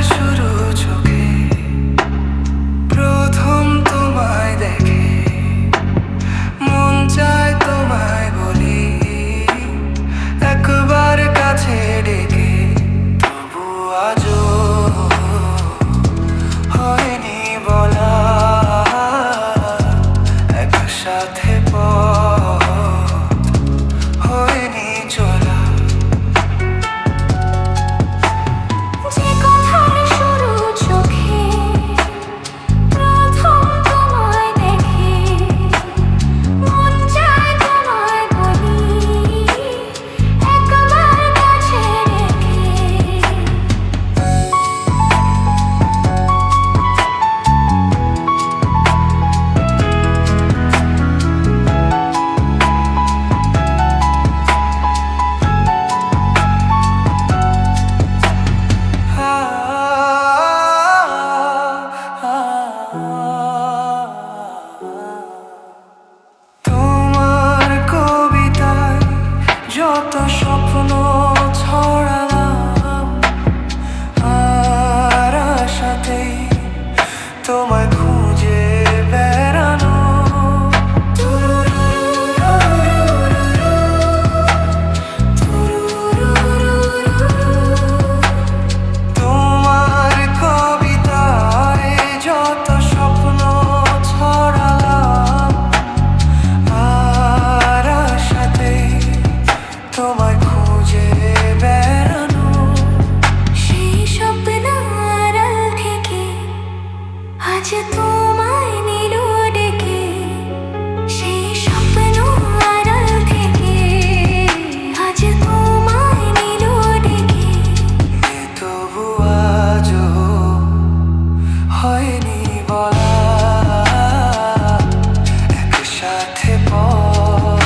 শুরু চোখে প্রথম তোমায় দেখে মন চায় তোমায় বলি একবার কাছে ডেকে, তবু আজও হয়নি বলা একসাথে পথ হয়নি চলা। যত স্বপ্ন ছড়ালাম আর আশাতেই তোমায় খুঁজে বেড়ানো। তোমার কবিতায় যত স্বপ্ন ছড়ালাম আর আশাতেই তোমায় খুঁজে বেড়ানো। সেই স্বপ্ন আড়াল থেকে আজ তোমায় নিল ডেকে, সেই স্বপ্ন আড়াল থেকে আজ তোমায় নিল ডেকে, তবু আজও হয়নি বলা একসাথে পথ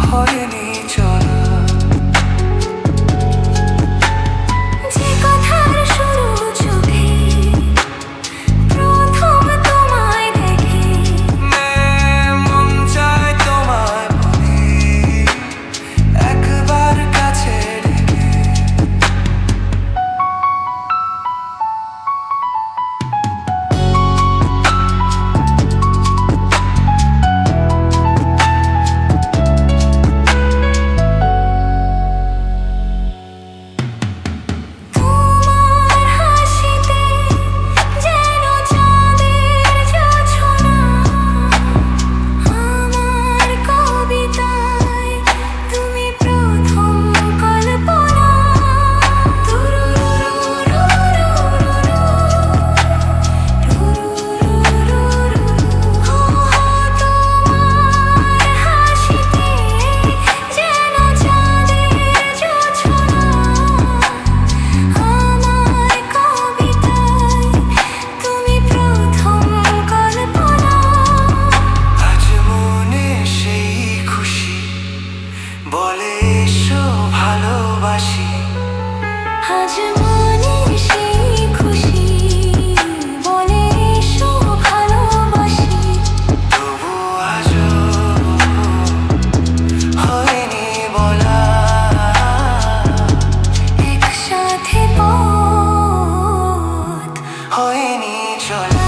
হয়নি চলা। যে কথার শুরু চোখে প্রথম তোমায় দেখে মন চায় তোমায় বলি একবার কাছে ডেকে। তোমার হাসিতে যেন চাঁদের জোছনা, আমার কবিতায় তুমি প্রথম কল্পনা। তোমার হাসিতে যেন চাঁদের জোছনা, আমার কবিতায় তুমি প্রথম কল্পনা। আজ মনে সেই খুশি বলে এসো ভালোবাসি। আজ মনে সেই খুশি বলে এসো ভালোবাসি, তবু আজও হয়নি বলা একসাথে পথ হয়নি চলা।